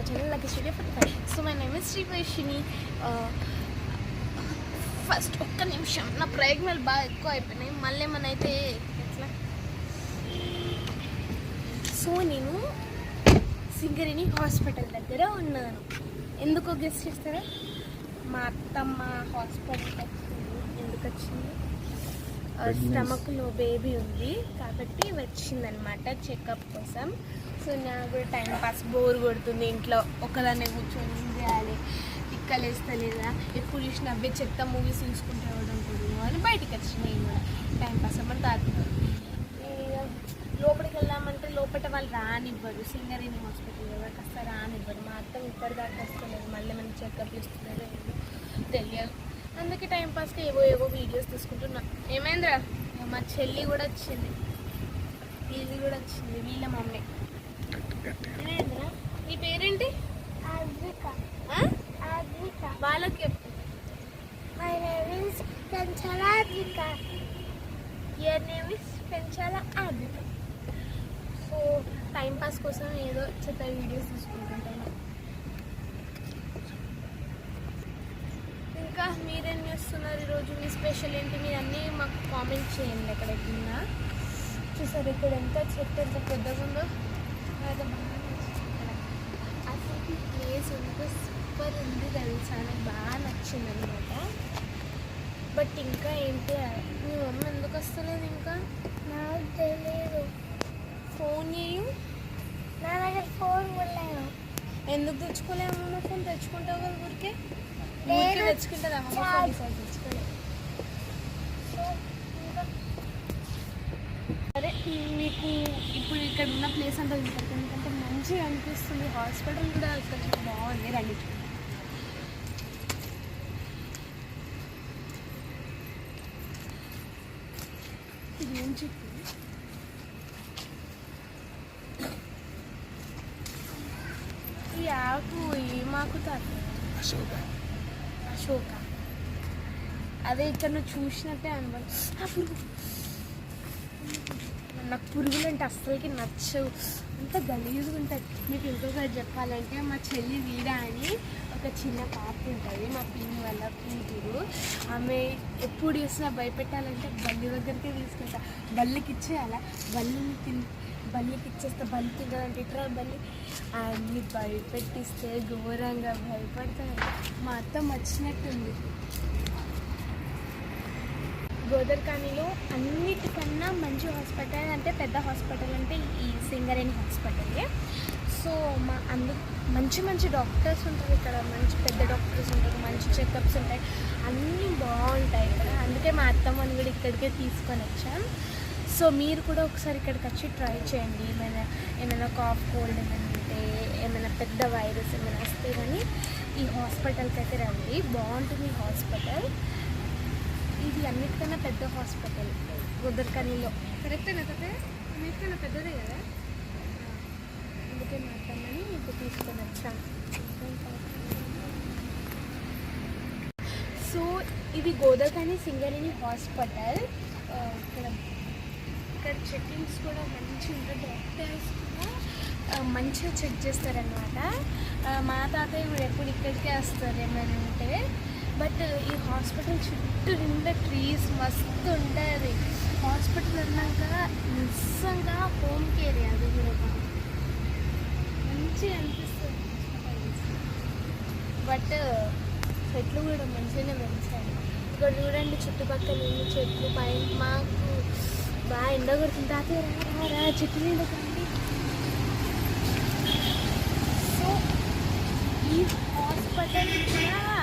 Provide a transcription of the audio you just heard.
channel Lucky Studio 45. So my name is Shrivashini. First ఒక్క నిమిషం నా ప్రయోగనాలు బాగా ఎక్కువ అయిపోయినాయి మళ్ళీ ఏమనైతే ఎట్లా. సో నేను సింగరేణి హాస్పిటల్ దగ్గర ఉన్నాను. ఎందుకో గెస్ట్ చేస్తారా? మా అత్తమ్మ హాస్పిటల్కి వచ్చింది. ఎందుకు వచ్చింది? స్టమక్లో బేబీ ఉంది కాబట్టి వచ్చిందనమాట చెకప్ కోసం. సో నాకు కూడా టైం పాస్ బోర్ కొడుతుంది, ఇంట్లో ఒకదాన్నే కూర్చొని ఏం చేయాలి, తిక్కలేస్తలేదా, ఎప్పుడు చూసిన అవ్వే చెత్త మూవీస్ చూసుకుంటే ఉంటుంది అని బయటికి వచ్చిన నేను కూడా టైం పాస్ అమ్మని తాగుతున్నాను. లోపలికి వెళ్దామంటే లోపల వాళ్ళు రానివ్వరు, సింగరేణి హాస్పిటల్ ఎవరికి వస్తే రానివ్వరు. మా అత్త ఇప్పటిదాకా వస్తలేదు, మళ్ళీ మనం చెకప్ ఇస్తున్నారో తెలియదు. అందుకే టైంపాస్కి ఏవో వీడియోస్ తీసుకుంటున్నా. ఏమైందిరా? మా చెల్లి కూడా వచ్చింది, వీళ్ళు కూడా వచ్చింది, వీళ్ళ మమ్మీ. ఏమైందిరా? నీ పేరేంటి? వాళ్ళకి చెప్పు. Your name is Penchala Adrika. So timepass కోసం ఏదో చెత్త వీడియోస్ తీసుకుంటుంటాను. ఇంకా మీరేం చేస్తున్నారు ఈరోజు? మీ స్పెషల్ ఏంటి? మీరు అన్నీ మాకు కామెంట్ చేయండి. అక్కడ కింద చూసారు ఇక్కడ ఎంత చెట్టు ఎంత పెద్దగా ఉందో. అసలు ఈ ప్లేస్ ఎంత సూపర్ ఉంది తెలుసా, నాకు బాగా నచ్చింది అనమాట. బట్ ఇంకా ఏంటి, మీ మమ్మీ ఎందుకు వస్తలేదు? ఇంకా నాకు తెలియదు. ఫోన్ చేయు. నా దగ్గర ఫోన్ లేదు. ఎందుకు తెచ్చుకోలేము? నా ఫోన్ తెచ్చుకుంటావు కదా ఊరికే తెచ్చుకుంటుందా? తెచ్చుకోలేదు. సరే, మీకు ఇప్పుడు ఇక్కడ ఉన్న ప్లేస్ అంతా ఇంపార్టెంట్, ఎందుకంటే మంచిగా అనిపిస్తుంది. హాస్పిటల్ కూడా ఇక్కడ బాగుంది. రండి. ఇది ఏం చెప్పు? ఈ ఆకు ఏమాకు తాకు? అశోక. అదే ఇక్కడ నువ్వు చూసినట్టే అనుభవం. నాకు పురుగులు అంటే అస్సలకి నచ్చవు, అంత గలీజుగా ఉంటుంది. మీకు ఇంకొకటి చెప్పాలంటే మా చెల్లి వీడా అని ఒక చిన్న పాప ఉంటుంది, మా పిన్ని వాళ్ళ కూతురు. ఆమె ఎప్పుడు చూసినా భయపెట్టాలంటే బల్లి దగ్గరికే తీసుకెళ్తా. బల్లికి ఇచ్చేయాలా, బల్లికి ఇచ్చేస్తే బల్లి తింటారంటే ఇట్రా బల్లి అన్ని భయపెట్టిస్తే ఘోరంగా భయపడతారు. మా అత్త వచ్చినట్టుంది. గోదర్కానిలో అన్నిటికన్నా మంచి హాస్పిటల్ అంటే పెద్ద హాస్పిటల్ అంటే ఈ సింగరేణి హాస్పిటలే. సో మంచి మంచి డాక్టర్స్ ఉంటారు ఇక్కడ, మంచి పెద్ద డాక్టర్స్ ఉంటారు, మంచి చెకప్స్ ఉంటాయి, అన్నీ బాగుంటాయి ఇక్కడ. అందుకే మా అత్తమ్మని కూడా ఇక్కడికే తీసుకొని వచ్చాం. సో మీరు కూడా ఒకసారి ఇక్కడికి వచ్చి ట్రై చేయండి. ఏమైనా కాఫ్ కోల్డ్ ఏమైనా ఉంటే, ఏమైనా పెద్ద వైరస్ ఏమైనా వస్తే కానీ ఈ హాస్పిటల్కి అయితే రండి, బాగుంటుంది హాస్పిటల్. ఇది అన్నిటికన్నా పెద్ద హాస్పిటల్ గోదర్కానిలో. కరెక్టేనా కదా? అన్నిటికన్నా పెద్దదే కదా, అందుకే మాట్లాడమని ఇప్పుడు తీసుకొని వచ్చాను. సో ఇది గోదర్కాని సింగరేణి హాస్పిటల్. ఇక్కడ చెకింగ్స్ కూడా మంచిగా ఉంటుంది, డాక్టర్స్ కూడా మంచిగా చెక్ చేస్తారనమాట. మా తాతయ్య కూడా ఎప్పుడు ఇక్కడికే వస్తారు ఏమైనా ఉంటే. బట్ ఈ హాస్పిటల్ చుట్టూ నిండా ట్రీస్ మస్తు ఉంటుంది. హాస్పిటల్ అన్నాక నిజంగా హోమ్ కేర్, అది కూడా మంచిగా అనిపిస్తుంది హాస్పిటల్. బట్ చెట్లు కూడా మంచిగానే పెంచాలి. ఇక్కడ చూడండి చుట్టుపక్కల ఎన్ని చెట్లు, పైన మాకు బాగా ఎండ కొడుతుంది. తాతయ్య రా చెట్లు నిండుకండి. సో ఈ హాస్పిటల్ కూడా